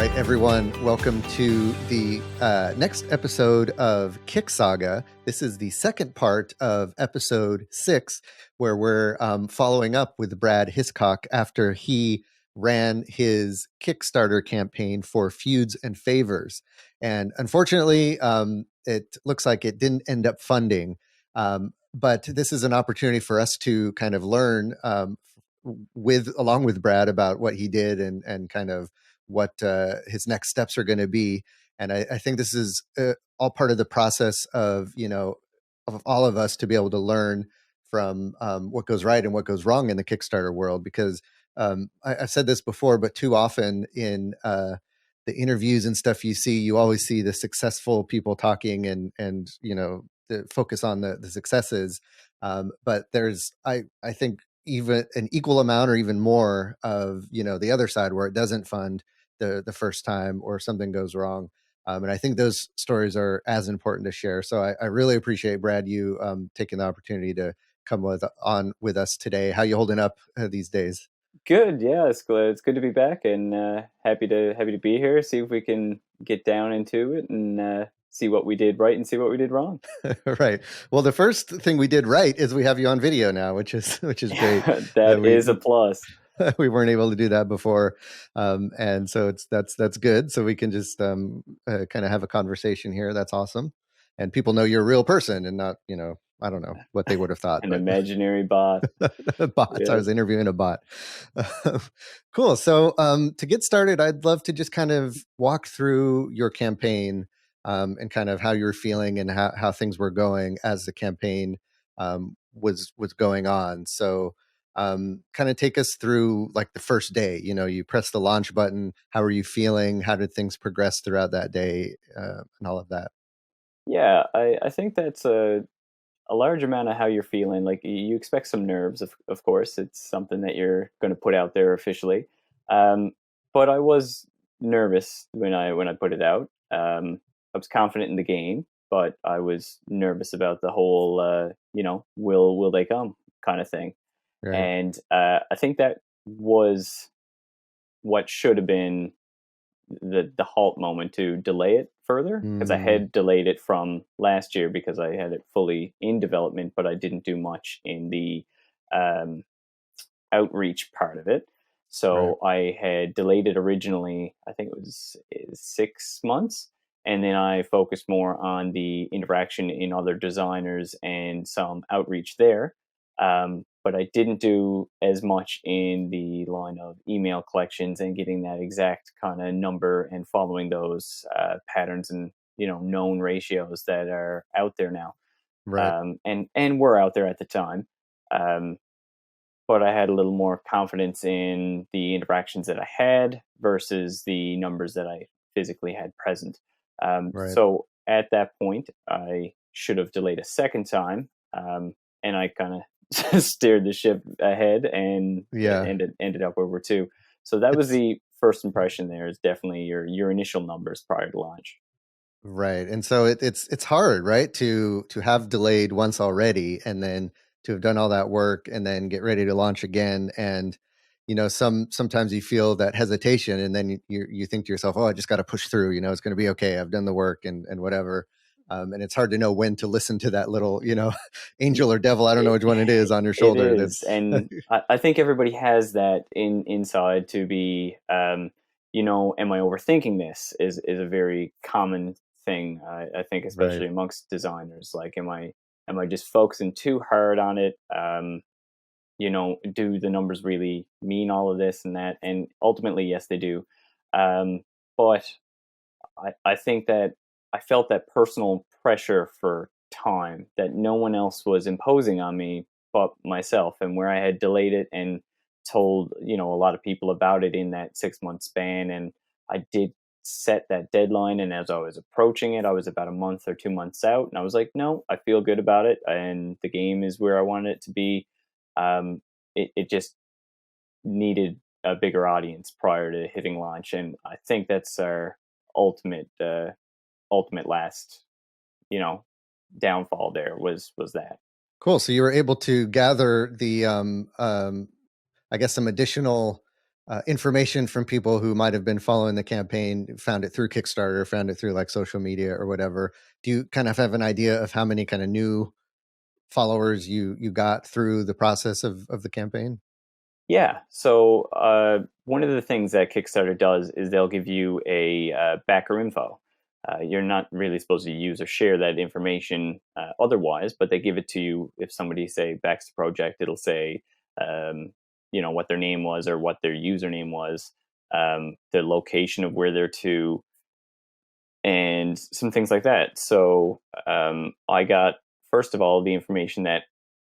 right, everyone. Welcome to the next episode of KickSaga. This is the second part of episode 6, where we're following up with Brad Hiscock after he ran his Kickstarter campaign for Feuds and Favors. And unfortunately, it looks like it didn't end up funding. But this is an opportunity for us to kind of learn along with Brad about what he did and kind of what his next steps are going to be. And I think this is all part of the process of, of all of us to be able to learn from what goes right and what goes wrong in the Kickstarter world. Because I've said this before, but too often in the interviews and stuff you always see the successful people talking and the focus on the successes. But there's, I think, even an equal amount or even more of, the other side where it doesn't fund the first time or something goes wrong. And I think those stories are as important to share. So I really appreciate, Brad, you taking the opportunity to come on with us today. How you holding up these days? Good, yeah, it's good to be back, and happy to be here. See if we can get down into it and see what we did right and see what we did wrong. Right. Well, the first thing we did right is we have you on video now, which is great. That is a plus. We weren't able to do that before, and so that's good. So we can just kind of have a conversation here. That's awesome, and people know you're a real person and not, I don't know what they would have thought. An imaginary bot. Bots. Yes. I was interviewing a bot. Cool. So to get started, I'd love to just kind of walk through your campaign and kind of how you're feeling and how things were going as the campaign was going on. So kind of take us through like the first day. You press the launch button. How are you feeling? How did things progress throughout that day and all of that? Yeah, I think that's a large amount of how you're feeling. Like you expect some nerves, of course. It's something that you're going to put out there officially. Um, but I was nervous when I put it out. I was confident in the game, but I was nervous about the whole, will they come kind of thing. Right. And I think that was what should have been the halt moment to delay it further, because I Mm, had delayed it from last year because I had it fully in development, but I didn't do much in the um, outreach part of it. right. So I had delayed it originally, I think it was 6 months. And then I focused more on the interaction in other designers and some outreach there. But I didn't do as much in the line of email collections and getting that exact kind of number and following those patterns and known ratios that are out there now, Right. and were out there at the time. Um, but I had a little more confidence in the interactions that I had versus the numbers that I physically had present. Right. So at that point, I should have delayed a second time, and I kind of steered the ship ahead, and it Yeah. ended up where we're two. So that was It's the first impression. There is definitely your initial numbers prior to launch. Right. And so it's hard, right? To have delayed once already and then to have done all that work and then get ready to launch again. And sometimes you feel that hesitation and then you think to yourself, oh, I just got to push through, it's going to be okay. I've done the work and whatever. And it's hard to know when to listen to that little, angel or devil, I don't know It, which one it is, on your it shoulder. is, That's and I think everybody has that inside to be, am I overthinking this? Is a very common thing. I think, right. especially amongst designers, like, am I just focusing too hard on it? Do the numbers really mean all of this and that? And ultimately, yes, they do. But I think that I felt that personal pressure for time that no one else was imposing on me but myself, and where I had delayed it and told a lot of people about it in that 6 month span, and I did set that deadline, and as I was approaching it, I was about a month or 2 months out, and I was like, no, I feel good about it, and the game is where I wanted it to be. It just needed a bigger audience prior to hitting launch, and I think that's our ultimate last you know downfall. There was that. Cool. So you were able to gather the I guess some additional information from people who might have been following the campaign, found it through Kickstarter, found it through like social media or whatever. Do you kind of have an idea of how many kind of new followers you got through the process of the campaign? Yeah. So one of the things that Kickstarter does is they'll give you a backer info. You're not really supposed to use or share that information otherwise, but they give it to you if somebody say backs the project. It'll say, what their name was or what their username was, the location of where they're to, and some things like that. So I got, first of all, the information that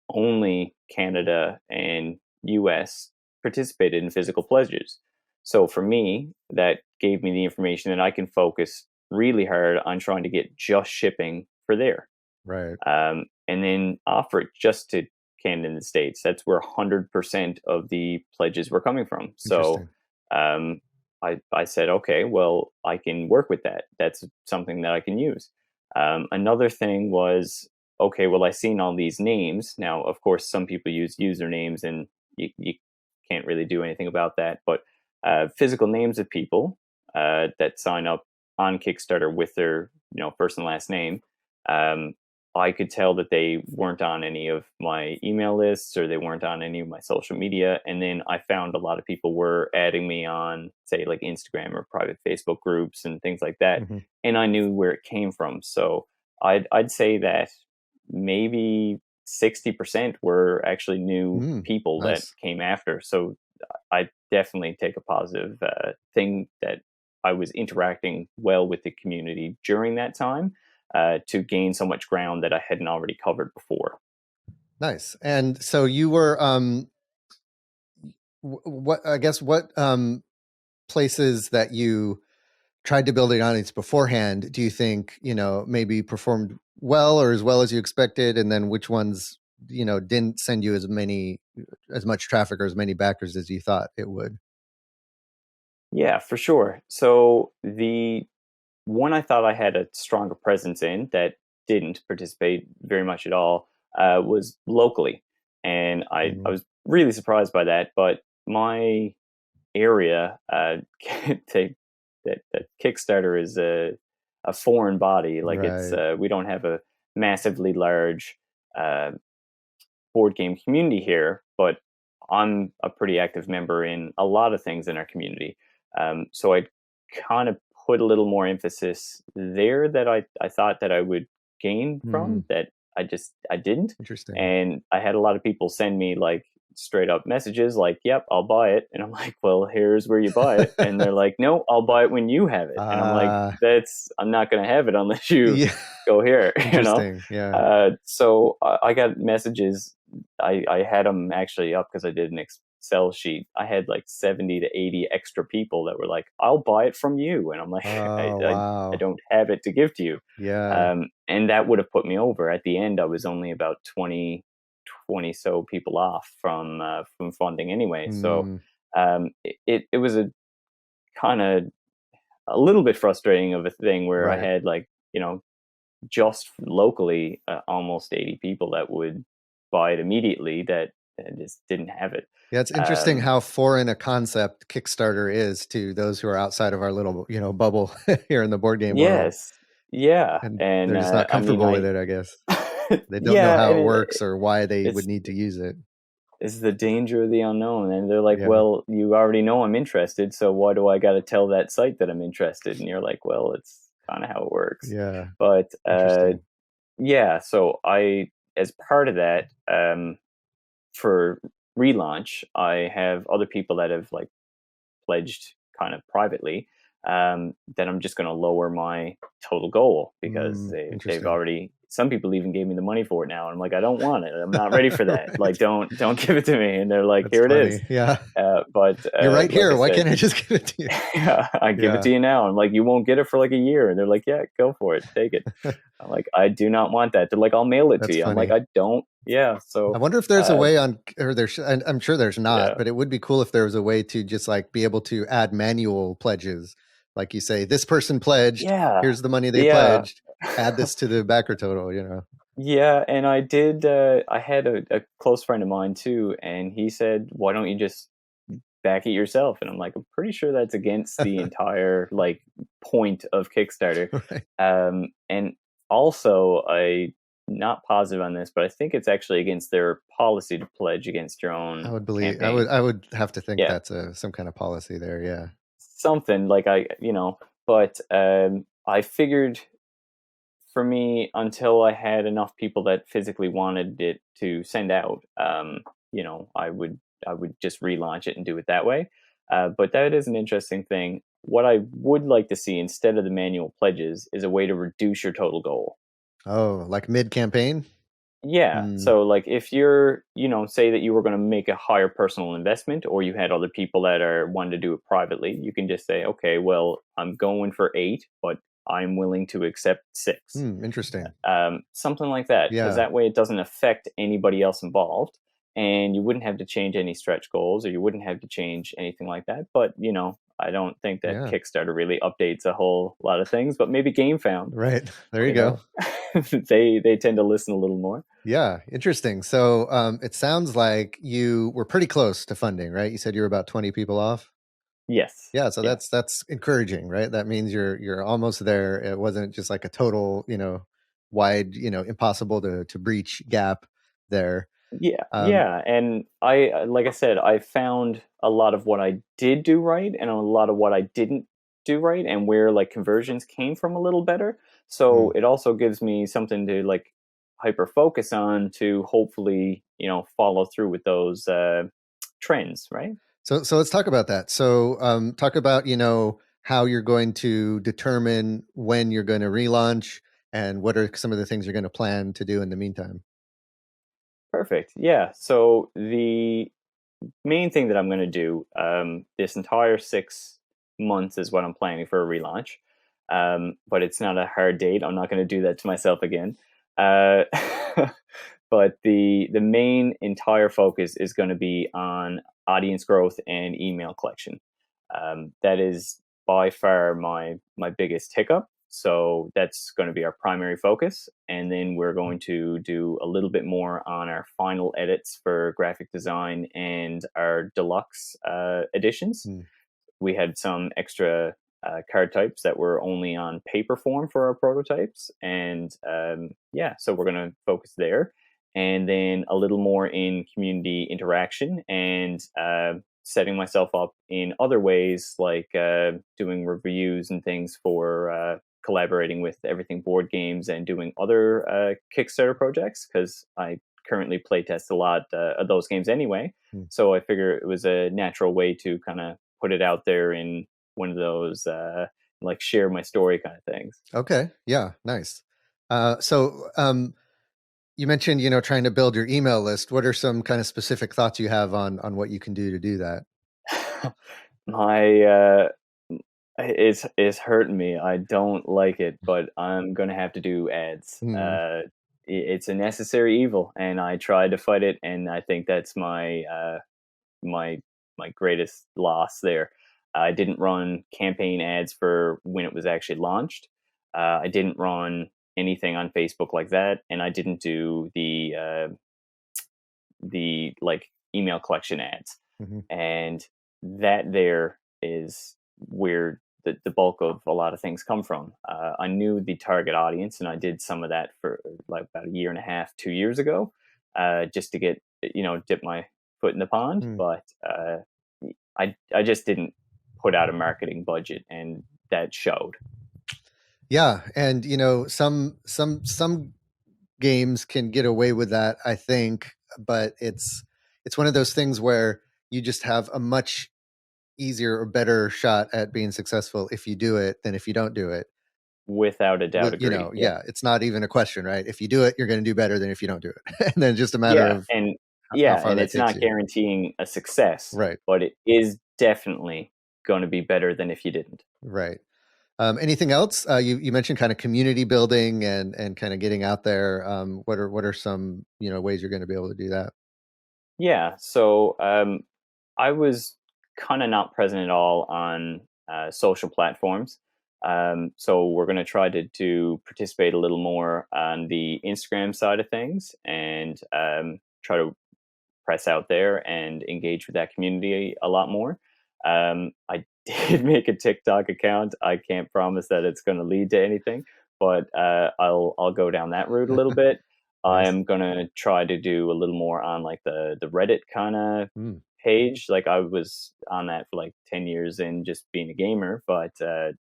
only Canada and US participated in physical pledges. So for me, that gave me the information that I can focus really hard on trying to get just shipping for there. Right. And then offer it just to Canada and the States. That's where 100% of the pledges were coming from. So um, I said, okay, well, I can work with that. That's something that I can use. Another thing was, okay, well, I seen all these names. Now, of course, some people use usernames and you can't really do anything about that. But physical names of people that sign up on Kickstarter with their first and last name, I could tell that they weren't on any of my email lists or they weren't on any of my social media. And then I found a lot of people were adding me on, say, like Instagram or private Facebook groups and things like that. Mm-hmm. And I knew where it came from. So I'd say that maybe 60% were actually new people nice. that came after. So I definitely take a positive thing that I was interacting well with the community during that time to gain so much ground that I hadn't already covered before. Nice. And so you were, what places that you tried to build an audience beforehand, do you think, maybe performed well or as well as you expected? And then which ones, didn't send you as much traffic or as many backers as you thought it would? Yeah, for sure. So the one I thought I had a stronger presence in that didn't participate very much at all was locally. And I was really surprised by that. But my area, that Kickstarter is a foreign body. Like it's we don't have a massively large board game community here, but I'm a pretty active member in a lot of things in our community. So I kind of put a little more emphasis there that I thought that I would gain from that I didn't. Interesting. And I had a lot of people send me like straight up messages like, yep, I'll buy it. And I'm like, well, here's where you buy it. And they're like, no, I'll buy it when you have it. And I'm like, I'm not going to have it unless you go here, Yeah. So I got messages. I had them actually up because I did an Excel sheet. I had like 70 to 80 extra people that were like, I'll buy it from you. And I'm like, I don't have it to give to you. Yeah. And that would have put me over. At the end, I was only about 20 so people off from funding anyway. So it was a kind of a little bit frustrating of a thing where I had like, just locally almost 80 people that would buy it immediately that just didn't have it. Yeah, it's interesting how foreign a concept Kickstarter is to those who are outside of our little, bubble here in the board game world. Yes. Yeah. And they're just not comfortable with it, I guess. They don't know how it works or why they would need to use it. It's the danger of the unknown. And they're like, well, you already know I'm interested, so why do I got to tell that site that I'm interested? And you're like, well, it's kind of how it works. Yeah. But so I, as part of that, for relaunch, I have other people that have like pledged kind of privately that I'm just going to lower my total goal because they've already, some people even gave me the money for it now. And I'm like, I don't want it. I'm not ready for that. Like, don't give it to me. And they're like, here it is. Yeah. But you're right here. Why can't I just give it to you? Yeah, I give it to you now. I'm like, you won't get it for like a year. And they're like, yeah, go for it. Take it. I'm like, I do not want that. They're like, I'll mail it to you. Funny. I'm like, I don't. Yeah. So I wonder if there's a way I'm sure there's not, but it would be cool if there was a way to just like be able to add manual pledges. Like you say, this person pledged, here's the money they pledged, add this to the backer total, Yeah, and I did, I had a close friend of mine too, and he said, why don't you just back it yourself. And I'm like, I'm pretty sure that's against the entire like point of Kickstarter. Right. And also, I not positive on this, but I think it's actually against their policy to pledge against your I own would believe campaign. I would have to think Yeah, that's some kind of policy there. Yeah. something like but I figured for me, until I had enough people that physically wanted it to send out, I would just relaunch it and do it that way. But that is an interesting thing. What I would like to see instead of the manual pledges is a way to reduce your total goal. Oh, like mid campaign? Yeah. Mm, So, like, if you're, say that you were going to make a higher personal investment, or you had other people that are wanting to do it privately, you can just say, okay, well, I'm going for 8, but I'm willing to accept 6. interesting. Something like that, because Yeah. that way it doesn't affect anybody else involved, and you wouldn't have to change any stretch goals, or you wouldn't have to change anything like that. But I don't think that Yeah. Kickstarter really updates a whole lot of things, but maybe GameFound, Right. There you you go. know, they tend to listen a little more. Yeah, interesting. So it sounds like you were pretty close to funding, right? You said you were about 20 people off. Yes. Yeah, so Yeah. that's encouraging, right? That means you're almost there. It wasn't just like a total, wide, impossible to breach gap there. Yeah, Um, yeah, and I like I said, I found a lot of what I did do right and a lot of what I didn't do right, and where like conversions came from a little better. So mm. it also gives me something to like hyper focus on to hopefully follow through with those trends, right? So let's talk about that. So talk about how you're going to determine when you're going to relaunch and what are some of the things you're going to plan to do in the meantime. Perfect. Yeah. So the main thing that I'm going to do this entire 6 months is what I'm planning for a relaunch. But it's not a hard date. I'm not going to do that to myself again. Uh, but the main entire focus is going to be on audience growth and email collection. That is by far my biggest hiccup. So that's going to be our primary focus, and then we're going to do a little bit more on our final edits for graphic design and our deluxe editions. Mm. We had some extra card types that were only on paper form for our prototypes, and yeah, so we're going to focus there, and then a little more in community interaction and setting myself up in other ways, like doing reviews and things for collaborating with Everything Board Games and doing other Kickstarter projects, because I currently playtest a lot of those games anyway. Mm. So I figure it was a natural way to kind of put it out there in one of those like share my story kind of things. Okay. Yeah. Nice. So you mentioned, trying to build your email list. What are some kind of specific thoughts you have on what you can do to do that? My it's hurting me. I don't like it, but I'm gonna have to do ads. Mm. It's a necessary evil, and I try to fight it, and I think that's my my greatest loss there. I didn't run campaign ads for when it was actually launched. I didn't run anything on Facebook like that, and I didn't do the like email collection ads. Hmm. And that there is where the bulk of a lot of things come from. I knew the target audience, and I did some of that for like about a year and a half, 2 years ago, just to get dip my foot in the pond. Mm. But I just didn't put out a marketing budget, and that showed. Yeah, and some games can get away with that, I think, but it's one of those things where you just have a much easier or better shot at being successful if you do it than if you don't do it. Without a doubt, With agree. Yeah, yeah, it's not even a question, right? If you do it, you're going to do better than if you don't do it, and then just a matter yeah, of and how yeah, far and that it's takes not you. guaranteeing a success, Right, but it is definitely going to be better than if you didn't. right. Anything else? You mentioned kind of community building and kind of getting out there. What are some ways you're going to be able to do that? Yeah, so I was kind of not present at all on social platforms. So we're going to try to participate a little more on the Instagram side of things, and try to press out there and engage with that community a lot more. I did make a TikTok account. I can't promise that it's going to lead to anything, but I'll go down that route a little bit. Nice. I'm gonna try to do a little more on like the Reddit kind of Mm, page. Like I was on that for like 10 years in just being a gamer, but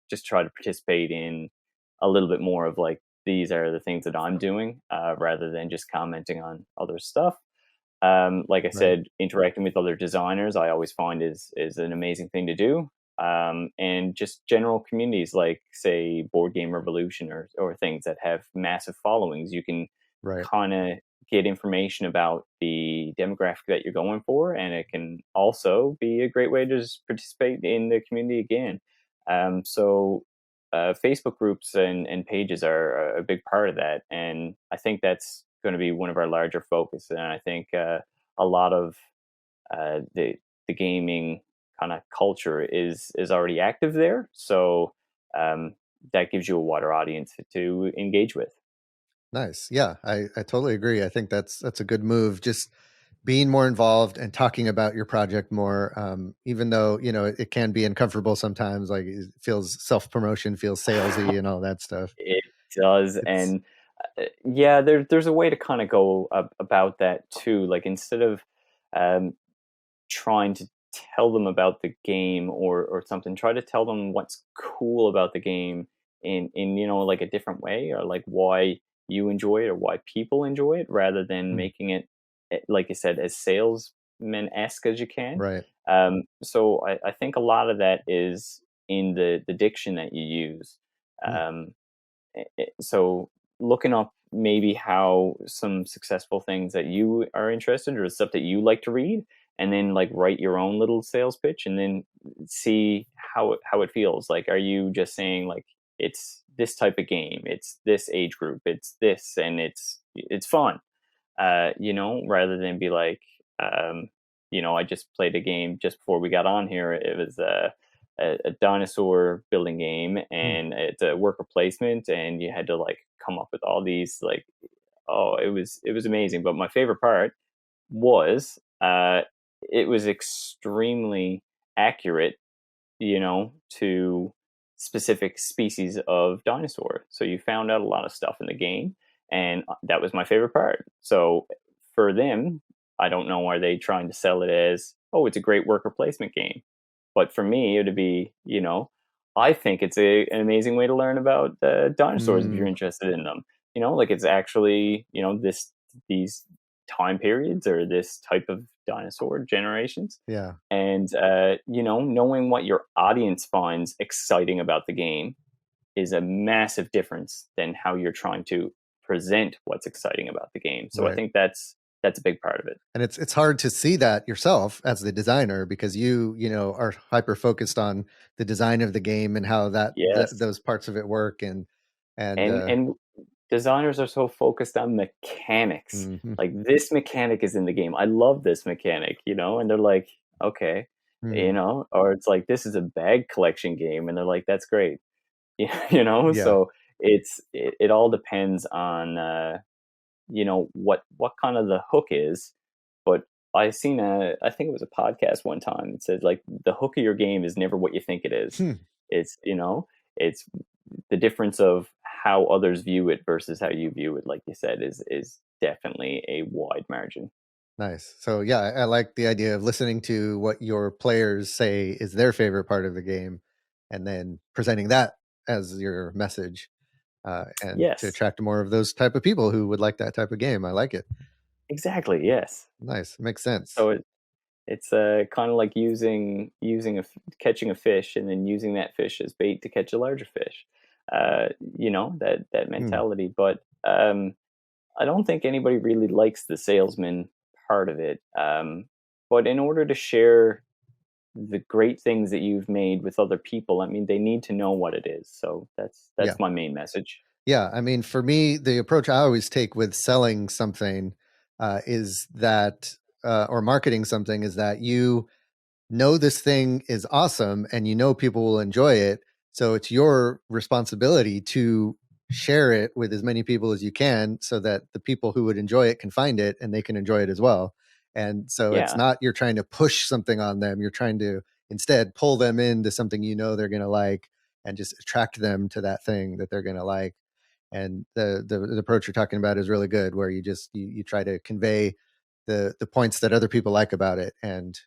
just try to participate in a little bit more of like these are the things that I'm doing, rather than just commenting on other stuff. Like I right. said, interacting with other designers, I always find is an amazing thing to do. And just general communities like, say, Board Game Revolution or things that have massive followings, you can Right. kind of get information about the demographic that you're going for, and it can also be a great way to just participate in the community again. Facebook groups and pages are a big part of that, and I think that's going to be one of our larger focus. And I think a lot of the gaming kind of culture is already active there, so um, that gives you a wider audience to engage with. Nice. Yeah, I totally agree. I think that's a good move. Just being more involved and talking about your project more, even though it can be uncomfortable sometimes. Like it feels self promotion, feels salesy, and all that stuff. It does, It's and yeah, there's a way to kind of go about that too. Like instead of um, trying to tell them about the game or something, try to tell them what's cool about the game in like a different way, or like why you enjoy it or why people enjoy it, rather than mm, making it, like you said, as salesman-esque as you can. right. So I think a lot of that is in the diction that you use. Mm, um, so looking up maybe how some successful things that you are interested, or stuff that you like to read, and then like write your own little sales pitch, and then see how it feels. Like, are you just saying like it's this type of game, it's this age group, it's this, and it's fun, rather than be like, I just played a game just before we got on here. It was a dinosaur building game, mm, and it's a worker placement, and you had to like come up with all these like, oh, it was amazing. But my favorite part was it was extremely accurate, to specific species of dinosaur. So you found out a lot of stuff in the game, and that was my favorite part. So for them, I don't know, are they trying to sell it as, oh, it's a great worker placement game? But for me, it would be, I think it's an amazing way to learn about dinosaurs if you're mm, interested in them. Like it's actually, these time periods or this type of dinosaur generations, yeah. and knowing what your audience finds exciting about the game is a massive difference than how you're trying to present what's exciting about the game. So I Right. think that's a big part of it. And it's hard to see that yourself as the designer because you are hyper focused on the design of the game and how Yes, those parts of it work and and designers are so focused on mechanics. mhm, Like, this mechanic is in the game, I love this mechanic, and they're like, okay, mhm, or it's like, this is a bag collection game, and they're like, that's great. yeah, So it all depends on what kind of the hook is. But I think it was a podcast one time, it said like, the hook of your game is never what you think it is. hmm, It's the difference of how others view it versus how you view it, like you said, is definitely a wide margin. nice. So yeah, I like the idea of listening to what your players say is their favorite part of the game, and then presenting that as your message, and to Yes, attract more of those type of people who would like that type of game. I like it. exactly, yes. Nice, makes sense. So it's kind of like catching a fish, and then using that fish as bait to catch a larger fish. That Hmm. mentality. But I don't think anybody really likes the salesman part of it. But in order to share the great things that you've made with other people, I mean, they need to know what it is. So Yeah. that's my main message. Yeah, I mean, for me, the approach I always take with selling something is that, or marketing something, is that you know this thing is awesome and you know people will enjoy it. So it's your responsibility to share it with as many people as you can so that the people who would enjoy it can find it and they can enjoy it as well. And so it's Yeah. not you're trying to push something on them. You're trying to instead pull them into something they're going to like, and just attract them to that thing that they're going to like. And the approach you're talking about is really good, where you try to convey the points that other people like about it, and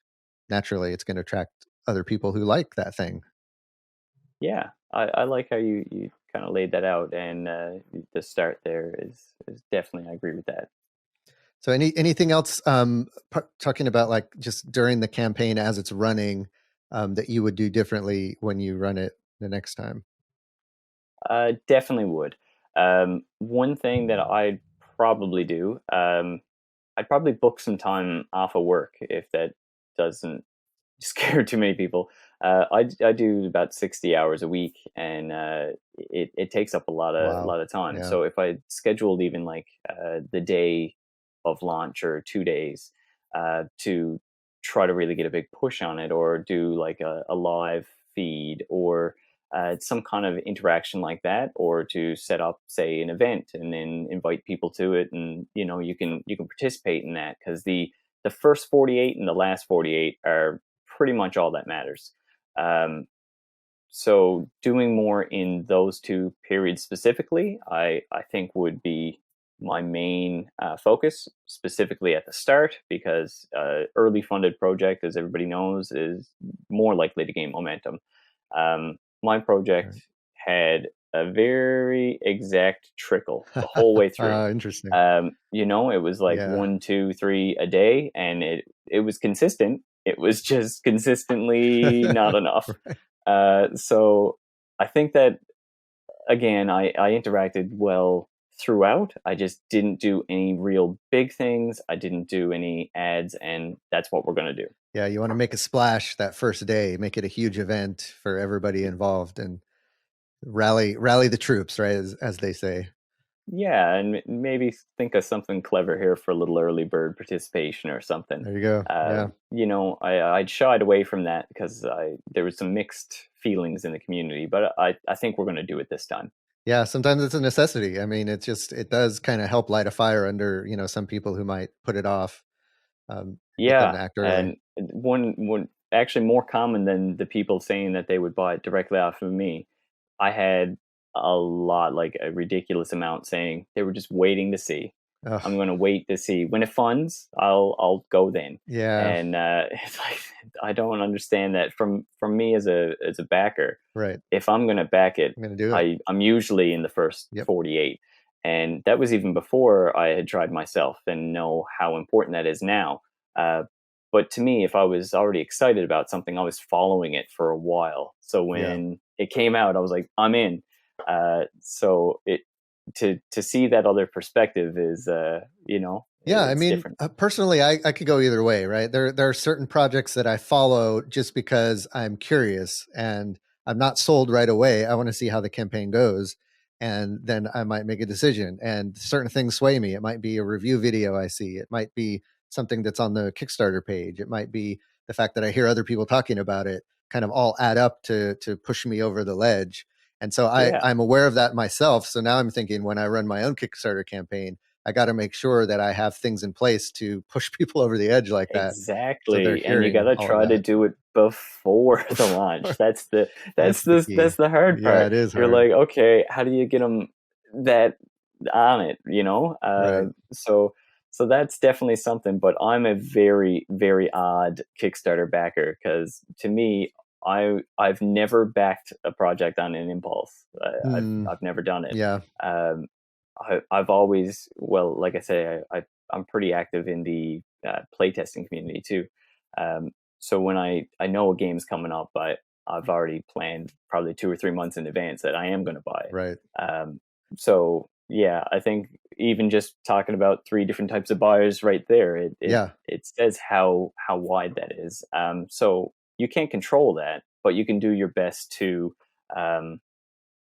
naturally it's going to attract other people who like that thing. Yeah, I like how you kind of laid that out, and the start there is definitely, I agree with that. So anything else talking about like just during the campaign as it's running, that you would do differently when you run it the next time? Definitely would. One thing that I'd probably do, I'd probably book some time off of work if that doesn't scare too many people. I do about 60 hours a week, and it takes up a Wow. lot of time. Yeah. So if I scheduled even like the day of launch or 2 days to try to really get a big push on it, or do like a live feed, or some kind of interaction like that, or to set up, say, an event and then invite people to it, and you can participate in that, because the first 48 and the last 48 are pretty much all that matters. Um, so doing more in those two periods specifically, I think would be my main focus, specifically at the start, because early funded project, as everybody knows, is more likely to gain momentum. My project Right. had a very exact trickle the whole way through. Interesting. It was like Yeah. 1, 2, 3 a day, and it was consistent. It was just consistently not enough. Right. So I think that, again, I interacted well throughout. I just didn't do any real big things. I didn't do any ads, and that's what we're gonna do. Yeah, you want to make a splash that first day, make it a huge event for everybody involved, and rally the troops, right? As they say. Yeah, and maybe think of something clever here for a little early bird participation or something. There you go. Yeah. I'd shied away from that because there was some mixed feelings in the community, but I think we're going to do it this time. Yeah, sometimes it's a necessity. I mean, it does kind of help light a fire under, some people who might put it off. Let them Yeah, act early. and one actually more common than the people saying that they would buy it directly off of me. I had a lot, like a ridiculous amount, saying they were just waiting to see. I'm Oh, going to wait to see when it funds. I'll go then. yeah, And it's like, I don't understand that from me as a backer. right. If I'm going to back it, I'm gonna do it. I'm usually in the first Yep. 48, and that was even before I had tried myself and know how important that is now. Uh, but to me, if I was already excited about something, I was following it for a while. So Yeah. when it came out, I was like, I'm in. So it to see that other perspective is, Yeah, I it's mean, different. personally, I could go either way, right? There are certain projects that I follow just because I'm curious and I'm not sold right away. I want to see how the campaign goes, and then I might make a decision. And certain things sway me. It might be a review video I see. It might be something that's on the Kickstarter page. It might be the fact that I hear other people talking about it. Kind of all add up to push me over the ledge. And so Yeah, I'm aware of that myself. So now I'm thinking, when I run my own Kickstarter campaign, I got to make sure that I have things in place to push people over the edge like that. So they're exactly. And you got hearing to all of try to that. do it before the launch. That's the That's the key. that's the hard Yeah, part. it is You're hard. like, okay, how do you get them that on it? Right. So that's definitely something. But I'm a very very odd Kickstarter backer, because to me, I've never backed a project on an impulse. Hmm. I've never done it. Yeah. Um, I've always, well, like I say, I'm pretty active in the playtesting community too. Um, so when I know a game's coming up, I've already planned probably 2 or 3 months in advance that I am going to buy it. Right. So yeah, I think even just talking about three different types of buyers right there, Yeah. it says how wide that is. So you can't control that, but you can do your best to um,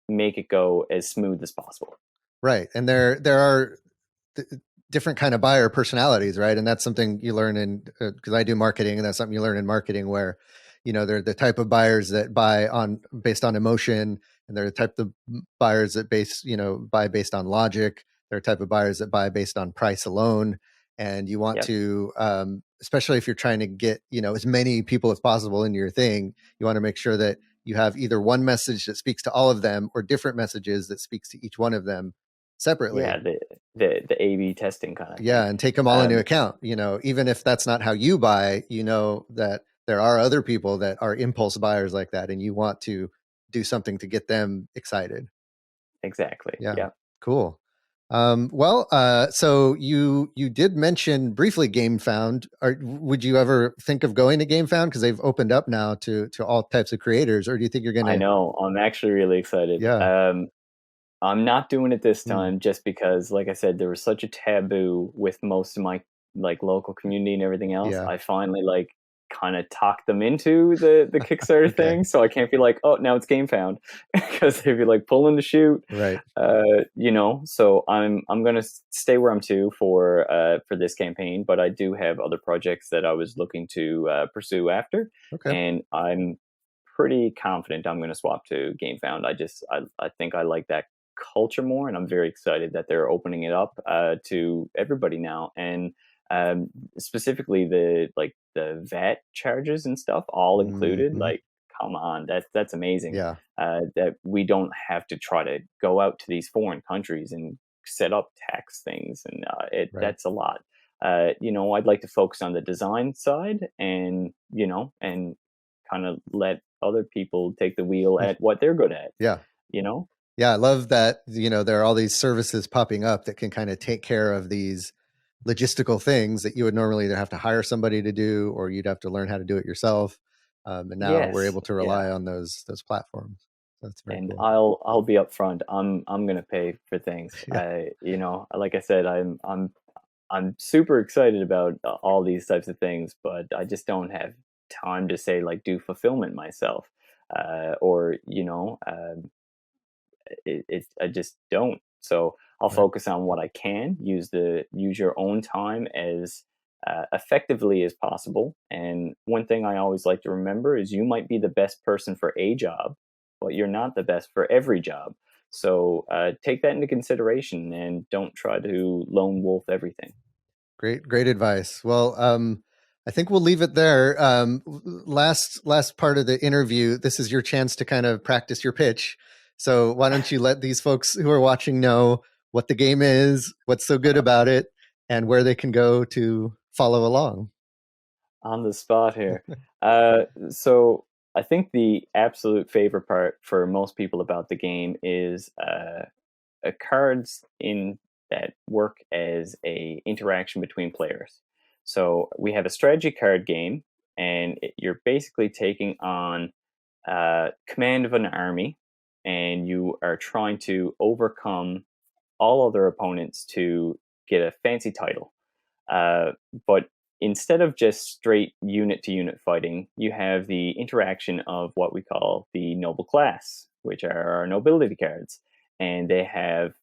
make it go as smooth as possible. Right. And there are th- different kind of buyer personalities, right? And that's something you learn in, because I do marketing, and that's something you learn in marketing, where they're the type of buyers that buy on based on emotion, and they're the type of buyers that buy based on logic. They're the type of buyers that buy based on price alone. and you want Yep. to, especially if you're trying to get, as many people as possible into your thing, you want to make sure that you have either one message that speaks to all of them or different messages that speaks to each one of them separately. Yeah, the A/B testing kind of Yeah, thing. and take them all into Um, account. Even if that's not how you buy, that there are other people that are impulse buyers like that, and you want to do something to get them excited. exactly. Yeah, Yeah. cool. So you did mention briefly GameFound. Would you ever think of going to GameFound because they've opened up now to all types of creators, or do you think you're I gonna? know. I'm actually really excited. Yeah. I'm not doing it this Mm, time just because, like I said, there was such a taboo with most of my like local community and everything else. yeah. I finally like kind of talked them into the Kickstarter Okay. thing, so I can't be like, oh, now it's GameFound because they'd be like pulling the chute, Right. So I'm gonna stay where I'm to for this campaign, but I do have other projects that I was looking to pursue after, Okay. and I'm pretty confident I'm going to swap to GameFound. I think I like that culture more, and I'm very excited that they're opening it up to everybody now, and um, specifically the VAT charges and stuff all included. Hmm. Like, come on, that's amazing. Yeah. That we don't have to try to go out to these foreign countries and set up tax things, and Right. that's a lot. I'd like to focus on the design side, and kind of let other people take the wheel at what they're good at. Yeah. You know? Yeah, I love that, there are all these services popping up that can kind of take care of these logistical things that you would normally either have to hire somebody to do or you'd have to learn how to do it yourself. And now we're Yes, able to yeah. rely on those platforms. That's very And cool. I'll be upfront. I'm gonna pay for things. Yeah. Like I said, I'm super excited about all these types of things, but I just don't have time to say like do fulfillment myself, or I just don't. So I'll Right. focus on what I can. Use your own time as effectively as possible. And one thing I always like to remember is you might be the best person for a job, but you're not the best for every job. So take that into consideration and don't try to lone wolf everything. Great advice. Well, I think we'll leave it there. Last part of the interview, this is your chance to kind of practice your pitch. So why don't you let these folks who are watching know what the game is, what's so good about it, and where they can go to follow along. On the spot here. So I think the absolute favorite part for most people about the game is cards in that work as a interaction between players. So we have a strategy card game, and you're basically taking on command of an army, and you are trying to overcome all other opponents to get a fancy title. But instead of just straight unit to unit fighting, you have the interaction of what we call the noble class, which are our nobility cards. And they have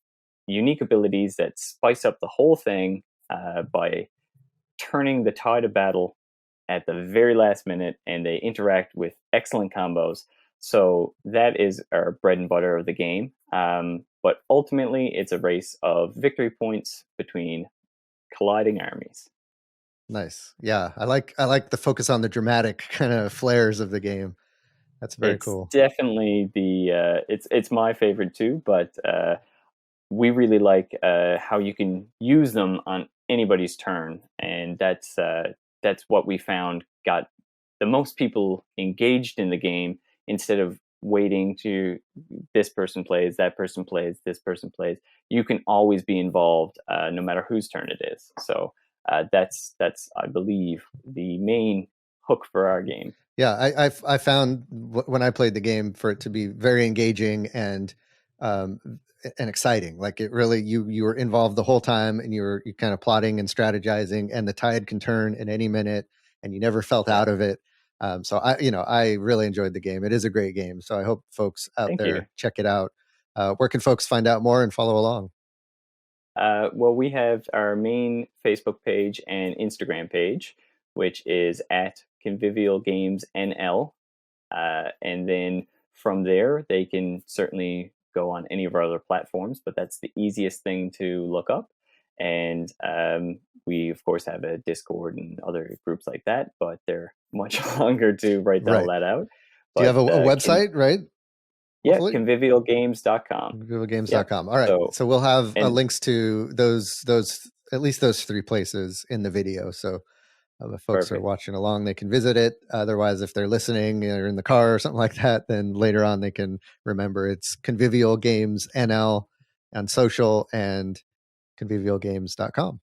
unique abilities that spice up the whole thing by turning the tide of battle at the very last minute, and they interact with excellent combos. So that is our bread and butter of the game. But ultimately, it's a race of victory points between colliding armies. Nice. Yeah, I like the focus on the dramatic kind of flares of the game. That's very It's cool. definitely it's my favorite too, but we really like how you can use them on anybody's turn, and that's what we found got the most people engaged in the game instead of waiting to this person plays, that person plays, this person plays. You can always be involved, no matter whose turn it is. So that's I believe the main hook for our game. Yeah, I found when I played the game for it to be very engaging um, and exciting. Like it really, you were involved the whole time, and you kind of plotting and strategizing, and the tide can turn at any minute, and you never felt Yeah, out of it. So I really enjoyed the game. It is a great game. So I hope folks out thank you. there check it out. Where can folks find out more and follow along? Well, we have our main Facebook page and Instagram page, which is at Convivial Games NL. And then from there, they can certainly go on any of our other platforms, but that's the easiest thing to look up. And we, of course, have a Discord and other groups like that, but they're much longer to write all that out. Do you have a website, right? Yeah, convivialgames.com. Convivialgames.com. Yeah. All right. So we'll have links to those at least those 3 places in the video. So if folks are watching along, they can visit it. Otherwise, if they're listening or in the car or something like that, then later on they can remember it's Convivial Games NL on social and convivialgames.com.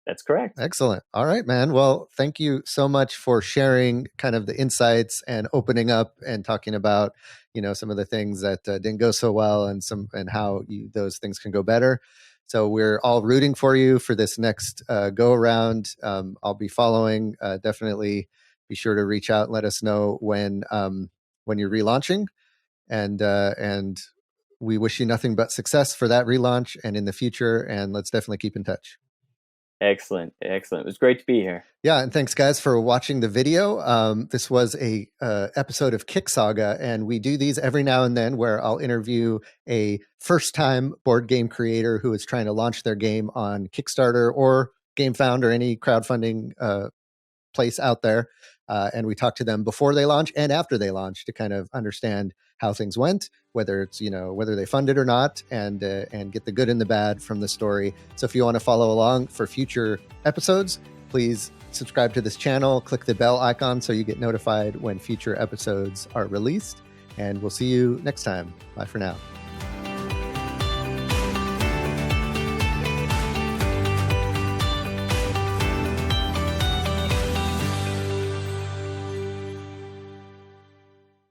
That's correct. Excellent. All right, man. Well, thank you so much for sharing kind of the insights and opening up and talking about, some of the things that didn't go so well and how those things can go better. So we're all rooting for you for this next go around. I'll be following. Definitely be sure to reach out and let us know when you're relaunching, and we wish you nothing but success for that relaunch and in the future. And let's definitely keep in touch. Excellent. It was great to be here. Yeah, and thanks guys for watching the video. This was a episode of KickSaga, and we do these every now and then where I'll interview a first-time board game creator who is trying to launch their game on Kickstarter or GameFound or any crowdfunding place out there. And we talk to them before they launch and after they launch to kind of understand how things went, whether it's, whether they funded or not, and get the good and the bad from the story. So if you want to follow along for future episodes, please subscribe to this channel, click the bell icon so you get notified when future episodes are released. And we'll see you next time. Bye for now.